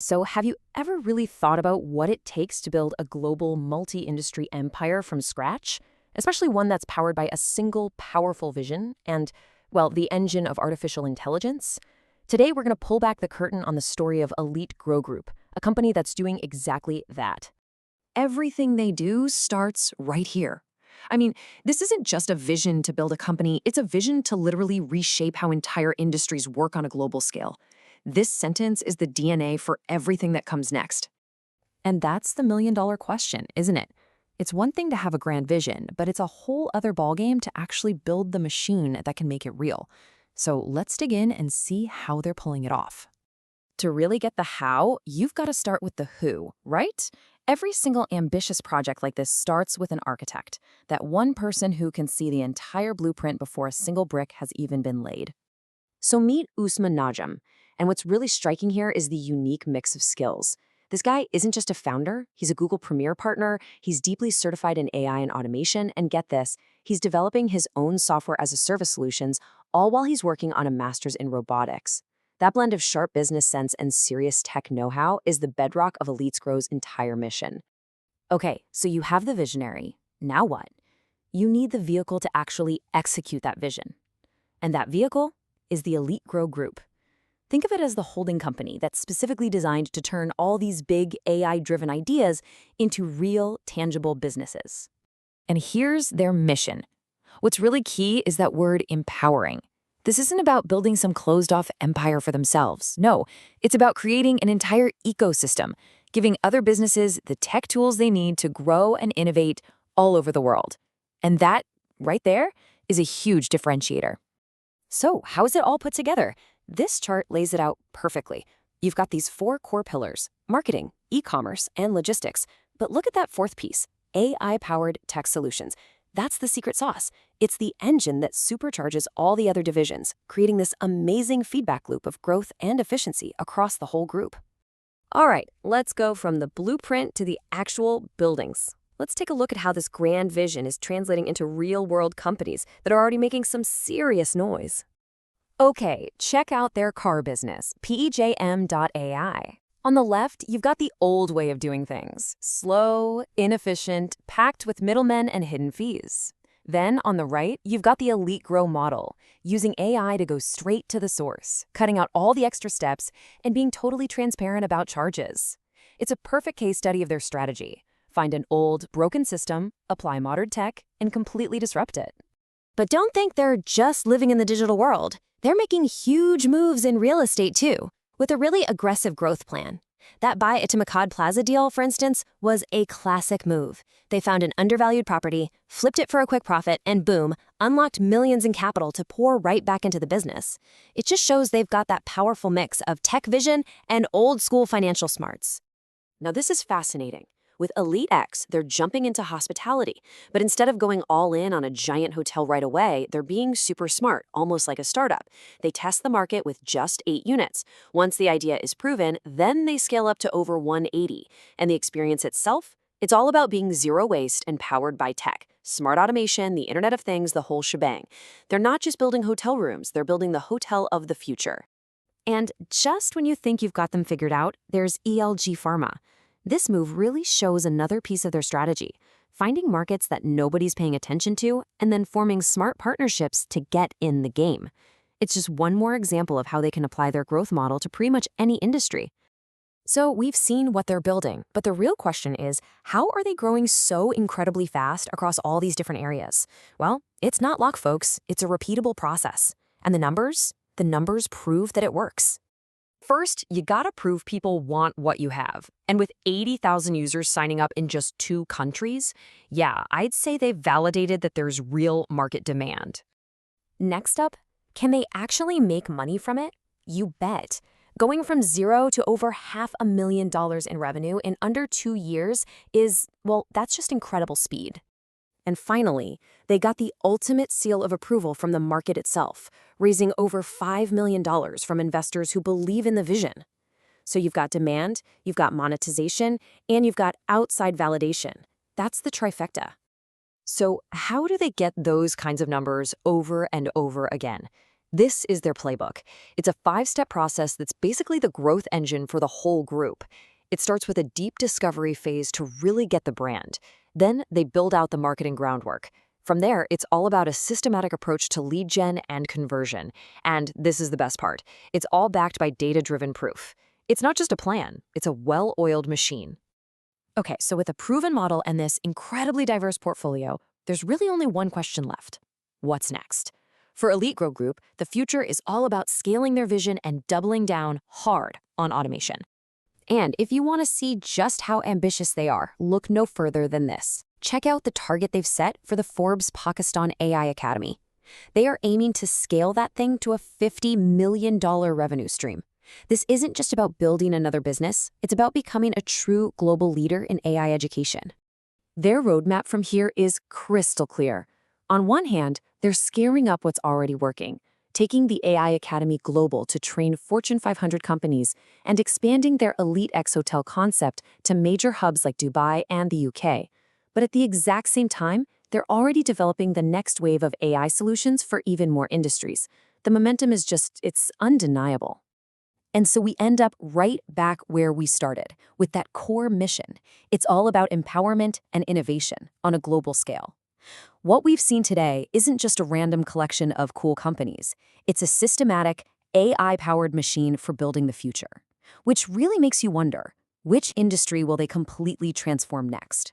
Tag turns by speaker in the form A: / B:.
A: So, have you ever really thought about what it takes to build a global multi-industry empire from scratch? Especially one that's powered by a single powerful vision and, well, the engine of artificial intelligence? Today, we're going to pull back the curtain on the story of EliteGrow Group, a company that's doing exactly that.
B: Everything they do starts right here. I mean, this isn't just a vision to build a company, it's a vision to literally reshape how entire industries work on a global scale. This sentence is the DNA for everything that comes next.
A: And that's the million-dollar question, isn't it? It's one thing to have a grand vision, but it's a whole other ballgame to actually build the machine that can make it real. So let's dig in and see how they're pulling it off. To really get the how, you've got to start with the who, right? Every single ambitious project like this starts with an architect, that one person who can see the entire blueprint before a single brick has even been laid. So meet Usman Najam, and what's really striking here is the unique mix of skills. This guy isn't just a founder, he's a Google Premier partner, he's deeply certified in AI and automation, and get this, he's developing his own software as a service solutions, all while he's working on a master's in robotics. That blend of sharp business sense and serious tech know-how is the bedrock of EliteGrow's entire mission. Okay, so you have the visionary. Now what? You need the vehicle to actually execute that vision. And that vehicle is the EliteGrow Group. Think of it as the holding company that's specifically designed to turn all these big AI-driven ideas into real, tangible businesses. And here's their mission. What's really key is that word empowering. This isn't about building some closed-off empire for themselves. No, it's about creating an entire ecosystem, giving other businesses the tech tools they need to grow and innovate all over the world. And that, right there, is a huge differentiator. So, how is it all put together? This chart lays it out perfectly. You've got these four core pillars: marketing, e-commerce, and logistics. But look at that fourth piece, AI-powered tech solutions. That's the secret sauce. It's the engine that supercharges all the other divisions, creating this amazing feedback loop of growth and efficiency across the whole group. All right, let's go from the blueprint to the actual buildings. Let's take a look at how this grand vision is translating into real-world companies that are already making some serious noise. Okay, check out their car business, PEJM.ai. On the left, you've got the old way of doing things. Slow, inefficient, packed with middlemen and hidden fees. Then, on the right, you've got the EliteGrow model, using AI to go straight to the source, cutting out all the extra steps and being totally transparent about charges. It's a perfect case study of their strategy. Find an old, broken system, apply modern tech, and completely disrupt it. But don't think they're just living in the digital world. They're making huge moves in real estate, too, with a really aggressive growth plan. That buy at Maca Plaza deal, for instance, was a classic move. They found an undervalued property, flipped it for a quick profit, and boom, unlocked millions in capital to pour right back into the business. It just shows they've got that powerful mix of tech vision and old-school financial smarts. Now, this is fascinating. With EliteX, they're jumping into hospitality, but instead of going all in on a giant hotel right away, they're being super smart, almost like a startup. They test the market with just 8 units. Once the idea is proven, then they scale up to over 180. And the experience itself? It's all about being zero waste and powered by tech. Smart automation, the Internet of Things, the whole shebang. They're not just building hotel rooms, they're building the hotel of the future. And just when you think you've got them figured out, there's ELG Pharma. This move really shows another piece of their strategy, finding markets that nobody's paying attention to and then forming smart partnerships to get in the game. It's just one more example of how they can apply their growth model to pretty much any industry. So we've seen what they're building, but the real question is, how are they growing so incredibly fast across all these different areas? Well, it's not luck, folks. It's a repeatable process. And the numbers? The numbers prove that it works. First, you gotta prove people want what you have. And with 80,000 users signing up in just 2 countries, yeah, I'd say they've validated that there's real market demand. Next up, can they actually make money from it? You bet. Going from 0 to over $500,000 in revenue in under 2 years is, well, that's just incredible speed. And finally, they got the ultimate seal of approval from the market itself, raising over $5 million from investors who believe in the vision. So you've got demand, you've got monetization, and you've got outside validation. That's the trifecta. So how do they get those kinds of numbers over and over again? This is their playbook. It's a 5-step process that's basically the growth engine for the whole group. It starts with a deep discovery phase to really get the brand. Then they build out the marketing groundwork. From there, it's all about a systematic approach to lead gen and conversion. And this is the best part. It's all backed by data-driven proof. It's not just a plan, it's a well-oiled machine. Okay, so with a proven model and this incredibly diverse portfolio, there's really only one question left. What's next? For EliteGrow Group, the future is all about scaling their vision and doubling down hard on automation. And if you want to see just how ambitious they are, look no further than this. Check out the target they've set for the Forbes Pakistan AI Academy. They are aiming to scale that thing to a $50 million revenue stream. This isn't just about building another business, it's about becoming a true global leader in AI education. Their roadmap from here is crystal clear. On one hand, they're scaling up what's already working, taking the AI Academy global to train Fortune 500 companies and expanding their Elite X Hotel concept to major hubs like Dubai and the UK. But at the exact same time, they're already developing the next wave of AI solutions for even more industries. The momentum is it's undeniable. And so we end up right back where we started, with that core mission. It's all about empowerment and innovation on a global scale. What we've seen today isn't just a random collection of cool companies. It's a systematic, AI-powered machine for building the future. Which really makes you wonder, which industry will they completely transform next?